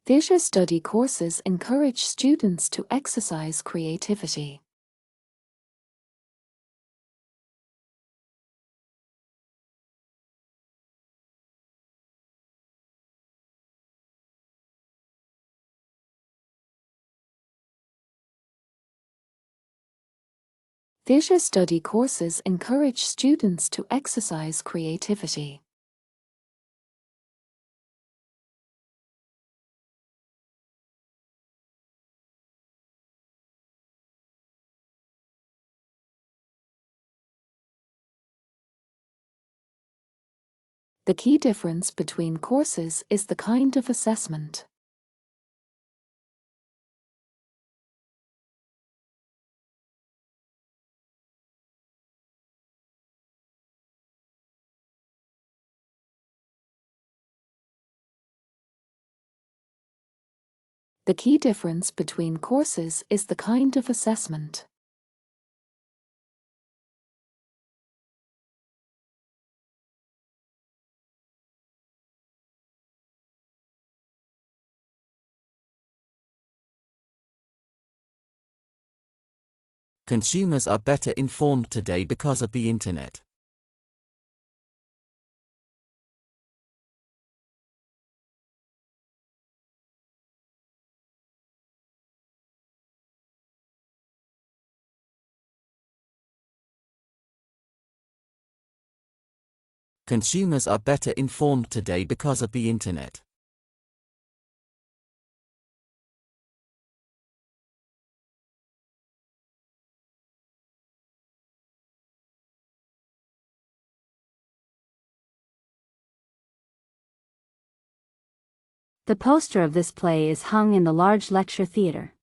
Theatre study courses encourage students to exercise creativity. Theatre study courses encourage students to exercise creativity. The key difference between courses is the kind of assessment. The key difference between courses is the kind of assessment. Consumers are better informed today because of the internet. Consumers are better informed today because of the internet. The poster of this play is hung in the large lecture theatre.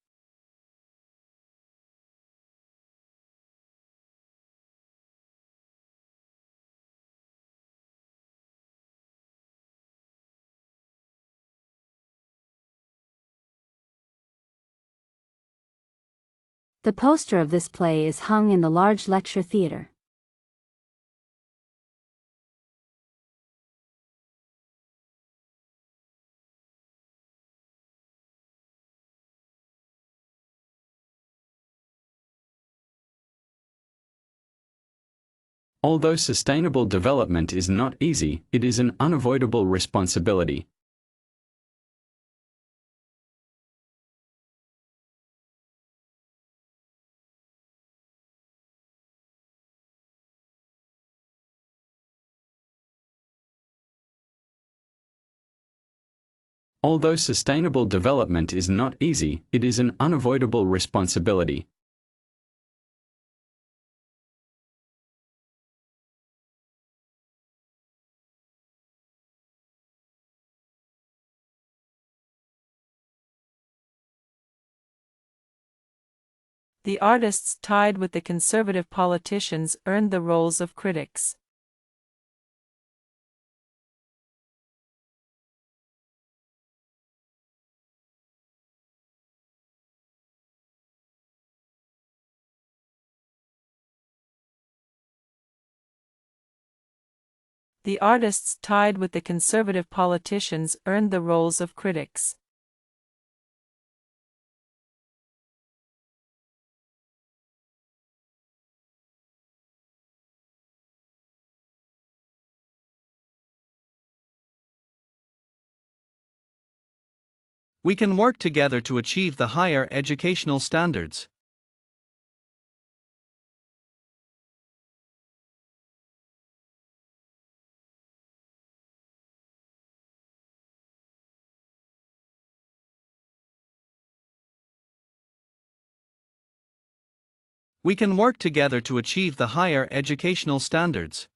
The poster of this play is hung in the large lecture theatre. Although sustainable development is not easy, it is an unavoidable responsibility. Although sustainable development is not easy, it is an unavoidable responsibility. The artists tied with the conservative politicians earned the roles of critics. The artists tied with the conservative politicians earned the roles of critics. We can work together to achieve the higher educational standards. We can work together to achieve the higher educational standards.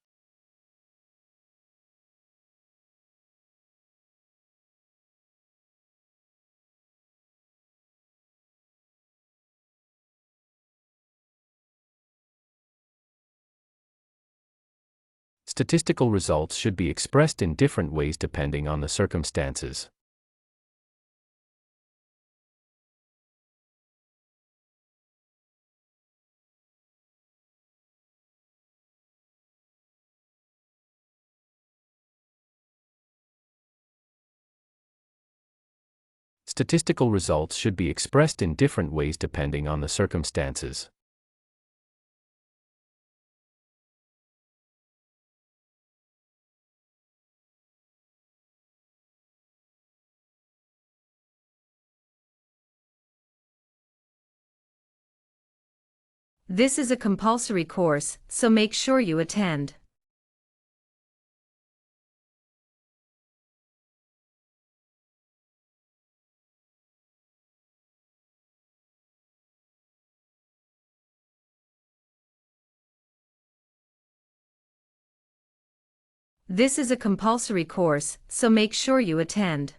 Statistical results should be expressed in different ways depending on the circumstances. Statistical results should be expressed in different ways depending on the circumstances. This is a compulsory course, so make sure you attend. This is a compulsory course, so make sure you attend.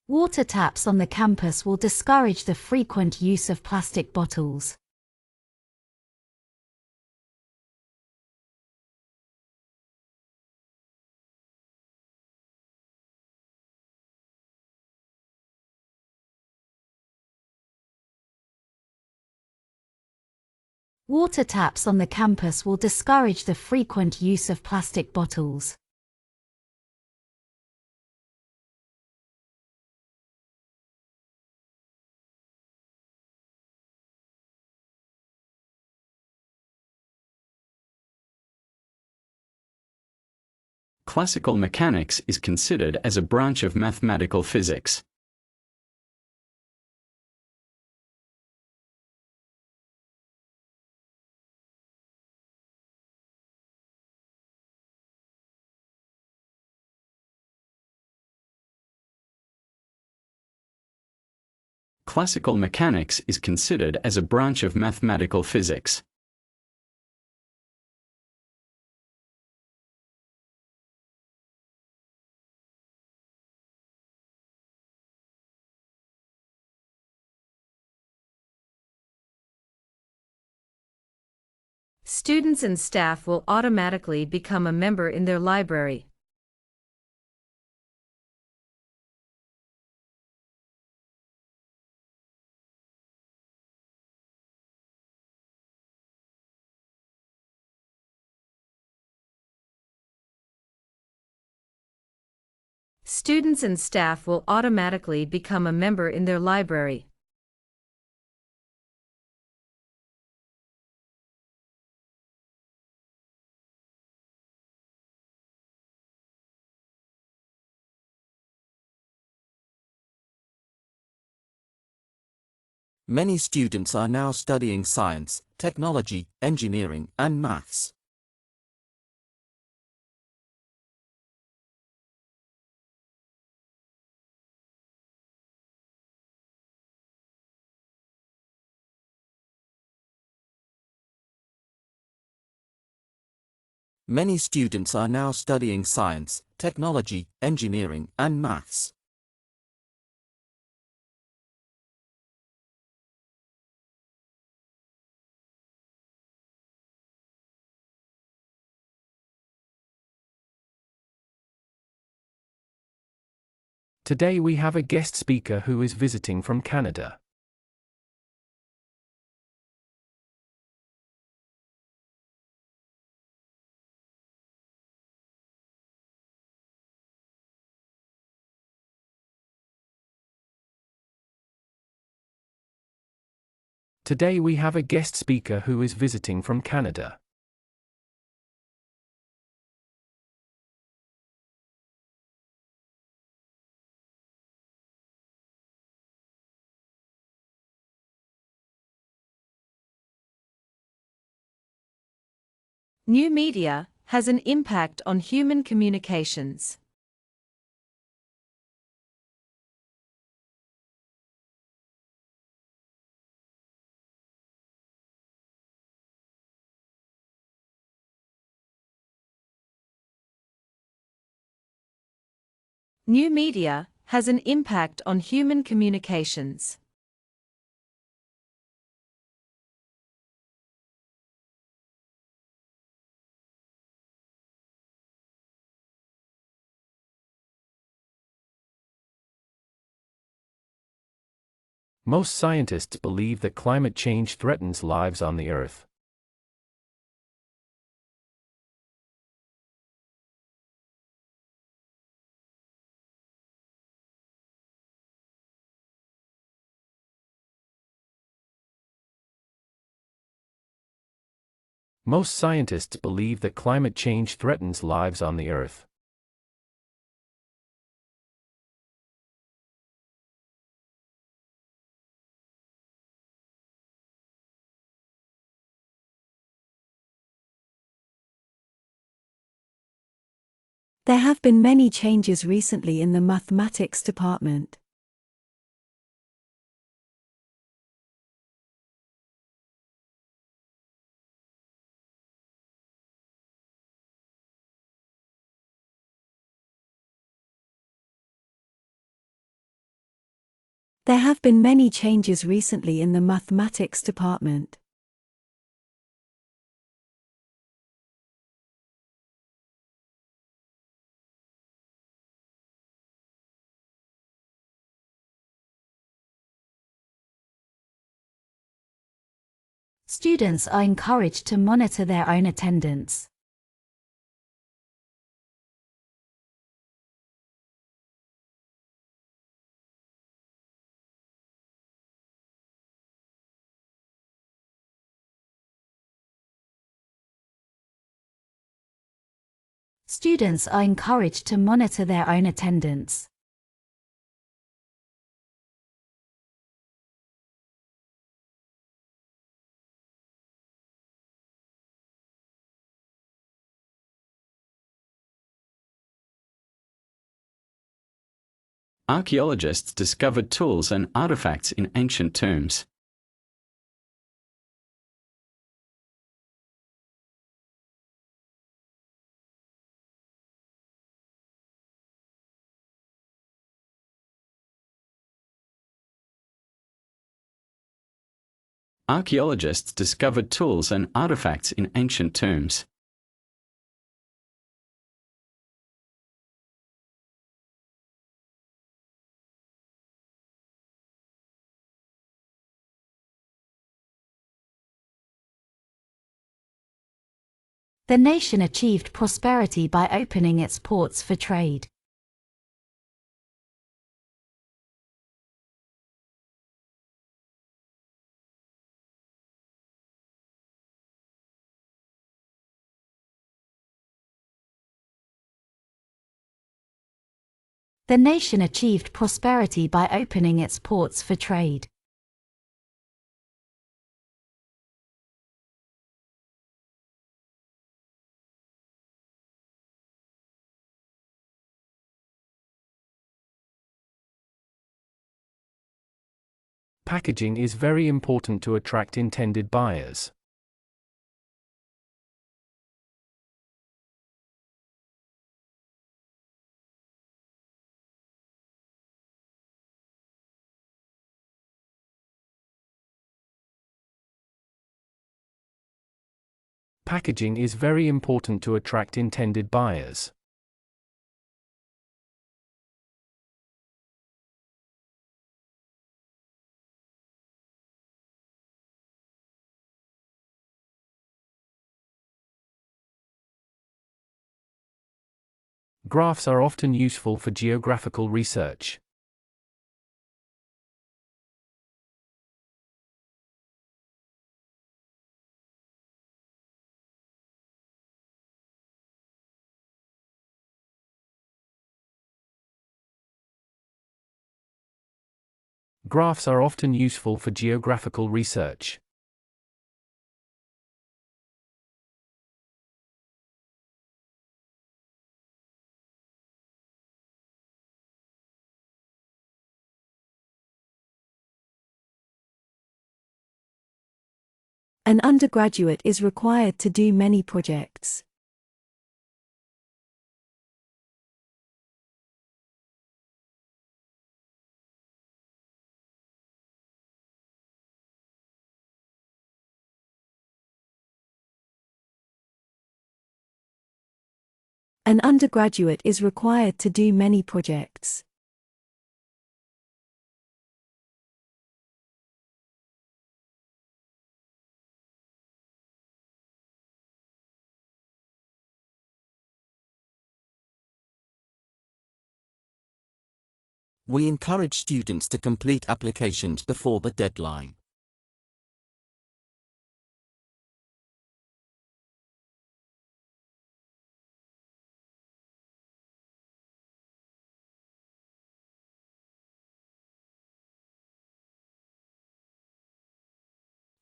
Water taps on the campus will discourage the frequent use of plastic bottles. Water taps on the campus will discourage the frequent use of plastic bottles. Classical mechanics is considered as a branch of mathematical physics. Classical mechanics is considered as a branch of mathematical physics. Students and staff will automatically become a member in their library. Students and staff will automatically become a member in their library. Many students are now studying science, technology, engineering, and maths. Many students are now studying science, technology, engineering, and maths. Today we have a guest speaker who is visiting from Canada. Today we have a guest speaker who is visiting from Canada. New media has an impact on human communications. New media has an impact on human communications. Most scientists believe that climate change threatens lives on the Earth. Most scientists believe that climate change threatens lives on the Earth. There have been many changes recently in the mathematics department. There have been many changes recently in the mathematics department. Students are encouraged to monitor their own attendance. Students are encouraged to monitor their own attendance. Archaeologists discovered tools and artifacts in ancient tombs. Archaeologists discovered tools and artifacts in ancient tombs. The nation achieved prosperity by opening its ports for trade. The nation achieved prosperity by opening its ports for trade. Packaging is very important to attract intended buyers. Packaging is very important to attract intended buyers. Graphs are often useful for geographical research. Graphs are often useful for geographical research. An undergraduate is required to do many projects. An undergraduate is required to do many projects. We encourage students to complete applications before the deadline.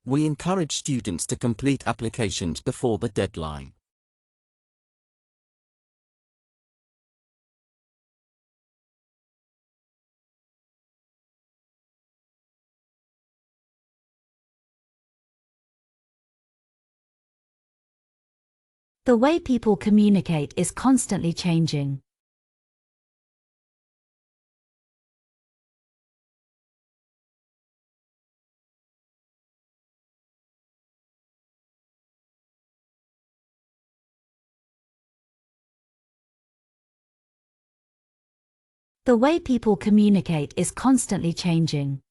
We encourage students to complete applications before the deadline. The way people communicate is constantly changing. The way people communicate is constantly changing.